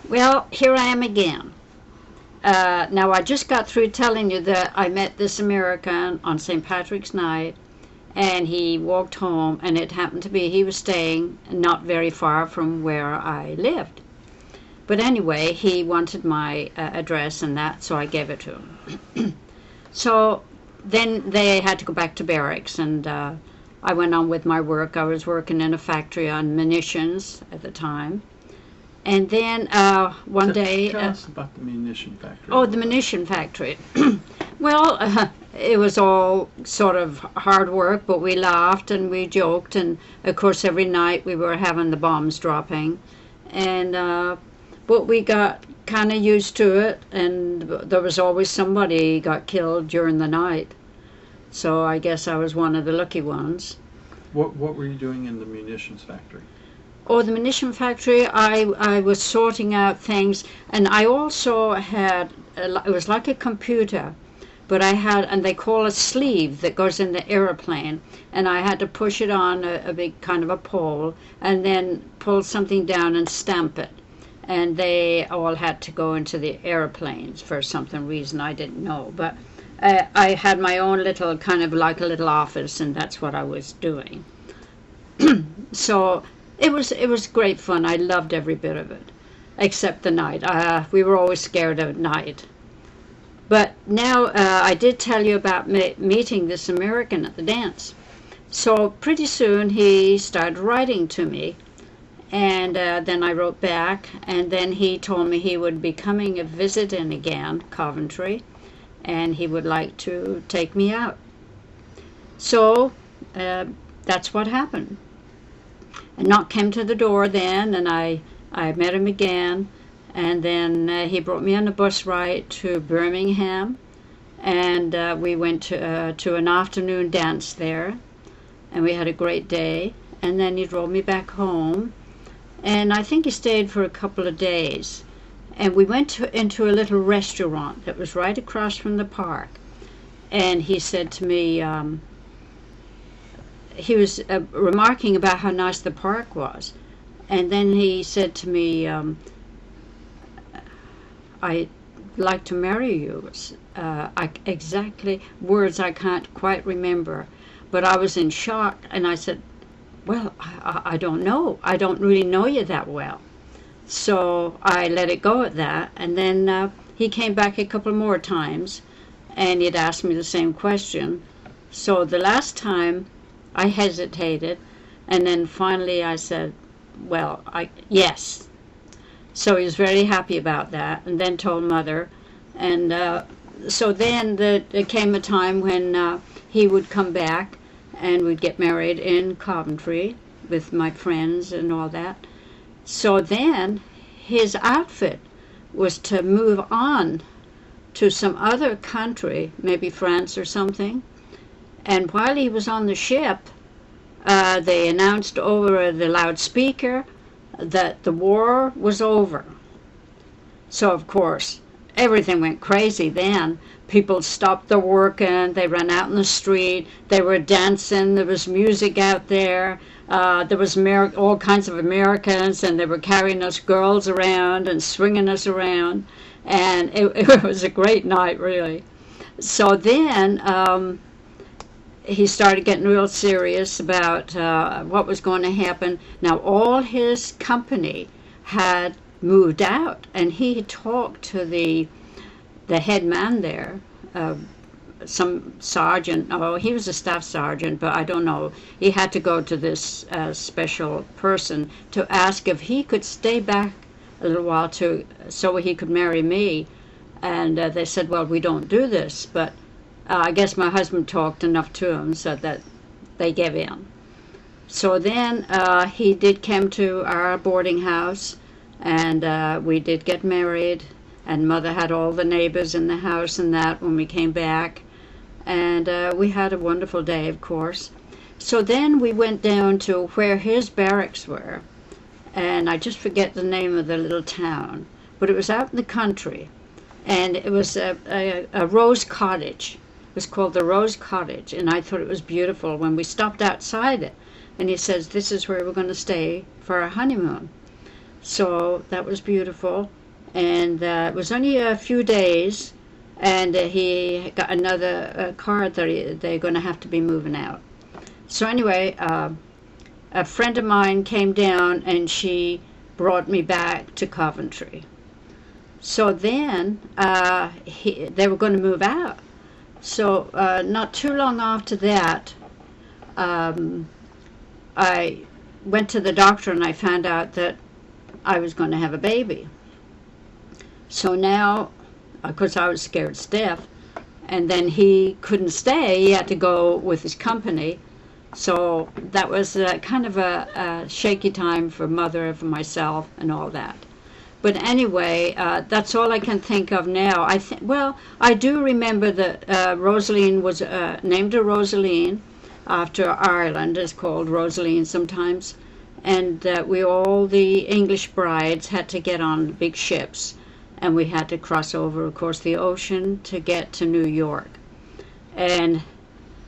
Well, here I am again. Now, I just got through telling you that I met this American on St. Patrick's night, and he walked home, and it happened to be he was staying not very far from where I lived. But anyway, he wanted my address and that, so I gave it to him. So then they had to go back to barracks, and I went on with my work. I was working in a factory on munitions at the time. And then one day... Tell us about the munition factory. Oh, the munition factory. Well, it was all sort of hard work, but we laughed and we joked. And, of course, every night we were having the bombs dropping. And but we got kind of used to it, and there was always somebody got killed during the night. So I guess I was one of the lucky ones. What were you doing in the munitions factory? Oh, the munition factory, I was sorting out things, and I also had, it was like a computer, but I had, and they call a sleeve that goes in the airplane, and I had to push it on a big kind of a pole, and then pull something down and stamp it. And they all had to go into the airplanes for some reason I didn't know, but I had my own little, kind of like a little office, and that's what I was doing. So it was great fun. I loved every bit of it, except the night. We were always scared at night. But now I did tell you about meeting this American at the dance. So pretty soon he started writing to me, and then I wrote back, and then he told me he would be coming a visiting again, Coventry, and he would like to take me out. So that's what happened. A knock came to the door then, and I met him again, and then he brought me on a bus ride to Birmingham, and we went to an afternoon dance there, and we had a great day, and then he drove me back home, and I think he stayed for a couple of days, and we went into a little restaurant that was right across from the park, and he said to me, he was remarking about how nice the park was, and then he said to me, I'd like to marry you. Exactly words I can't quite remember, but I was in shock, and I said, well, I don't know. I don't really know you that well. So I let it go at that, and then he came back a couple more times, and he'd asked me the same question. So the last time I hesitated, and then finally I said, well, yes. So he was very happy about that, and then told Mother. And so then there came a time when he would come back, and we'd get married in Coventry with my friends and all that. So then his outfit was to move on to some other country, maybe France or something. And while he was on the ship, they announced over the loudspeaker that the war was over. So, of course, everything went crazy then. People stopped their working, they ran out in the street, they were dancing, there was music out there, there was all kinds of Americans, and they were carrying us girls around and swinging us around, and it was a great night, really. So then he started getting real serious about what was going to happen. Now, all his company had moved out, and he talked to the head man there, some sergeant. Oh, he was a staff sergeant, but I don't know. He had to go to this special person to ask if he could stay back a little while so he could marry me. And they said, well, we don't do this, but I guess my husband talked enough to him so that they gave in. So then he did come to our boarding house, and we did get married, and Mother had all the neighbors in the house and that when we came back, and we had a wonderful day, of course. So then we went down to where his barracks were, and I just forget the name of the little town, but it was out in the country, and it was a rose cottage. It was called the Rose Cottage, and I thought it was beautiful when we stopped outside it, and he says, this is where we're going to stay for our honeymoon. So that was beautiful. And it was only a few days, and he got another card that they're going to have to be moving out. So anyway, a friend of mine came down and she brought me back to Coventry. So then they were going to move out. So not too long after that, um, I went to the doctor and I found out that I was going to have a baby. So now, of course, I was scared stiff, and then he couldn't stay. He had to go with his company. So that was kind of a shaky time for mother, for myself, and all that. But anyway, that's all I can think of now. Well, I do remember that Rosaline was named a Rosaline after Ireland is called Rosaline sometimes, and we all the English brides had to get on big ships, and we had to cross over, of course, the ocean to get to New York. And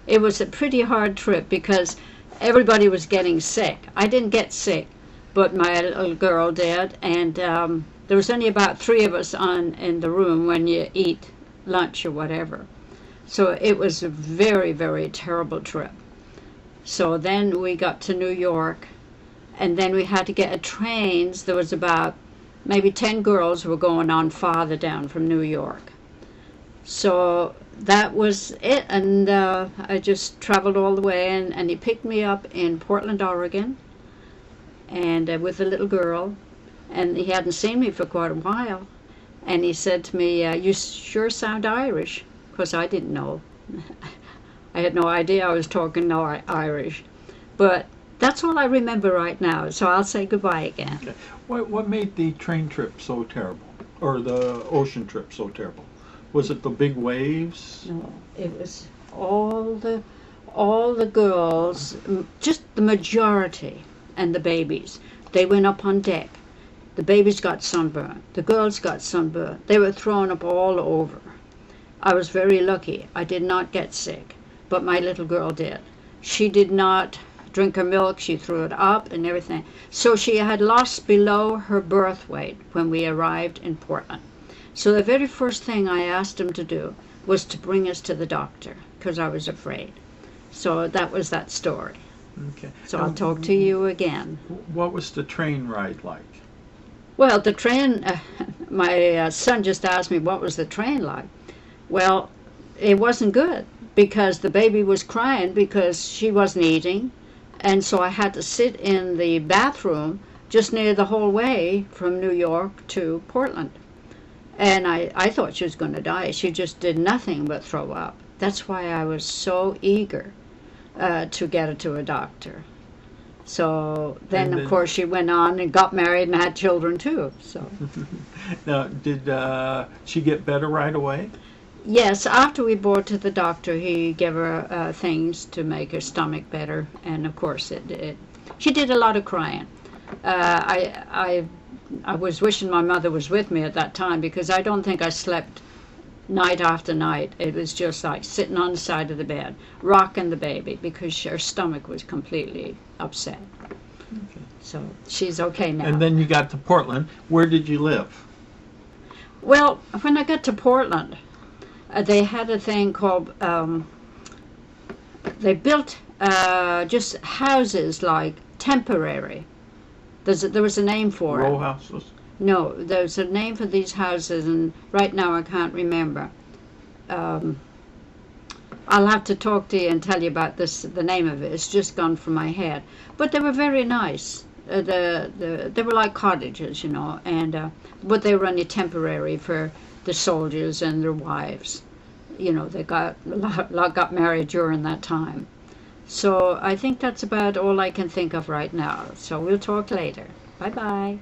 it was a pretty hard trip because everybody was getting sick. I didn't get sick, but my little girl did, and there was only about 3 of us in the room when you eat lunch or whatever. So it was a very, very terrible trip. So then we got to New York, and then we had to get a trains. There was about maybe 10 girls were going on farther down from New York. So that was it, and I just traveled all the way, and he picked me up in Portland, Oregon, and with a little girl, and he hadn't seen me for quite a while, and he said to me, "You sure sound Irish," because I didn't know. I had no idea I was talking no Irish, but that's all I remember right now. So I'll say goodbye again. Okay. What made the train trip so terrible, or the ocean trip so terrible? Was it the big waves? No, it was all the girls, just the majority, and the babies. They went up on deck. The babies got sunburned. The girls got sunburned. They were thrown up all over. I was very lucky. I did not get sick, but my little girl did. She did not drink her milk. She threw it up and everything. So she had lost below her birth weight when we arrived in Portland. So the very first thing I asked him to do was to bring us to the doctor because I was afraid. So that was that story. Okay. So I'll talk to you again. What was the train ride like? Well, the train, my son just asked me what was the train like. Well, it wasn't good because the baby was crying because she wasn't eating. And so I had to sit in the bathroom just near the whole way from New York to Portland. And I thought she was going to die. She just did nothing but throw up. That's why I was so eager to get her to a doctor. So then, of course, she went on and got married and had children, too. So. Now, did she get better right away? Yes, after we brought to the doctor, he gave her things to make her stomach better. And, of course, she did a lot of crying. I was wishing my mother was with me at that time because I don't think I slept night after night. It was just like sitting on the side of the bed, rocking the baby because her stomach was completely upset. Okay. So she's okay now. And then you got to Portland. Where did you live? Well, when I got to Portland, they had a thing called, they built just houses like temporary. There was a name for it. Row houses? No, there's a name for these houses, and right now I can't remember. I'll have to talk to you and tell you about this. The name of it. It's just gone from my head. But they were very nice. They were like cottages, you know, and but they were only temporary for the soldiers and their wives. You know, they got married during that time. So I think that's about all I can think of right now. So we'll talk later. Bye-bye.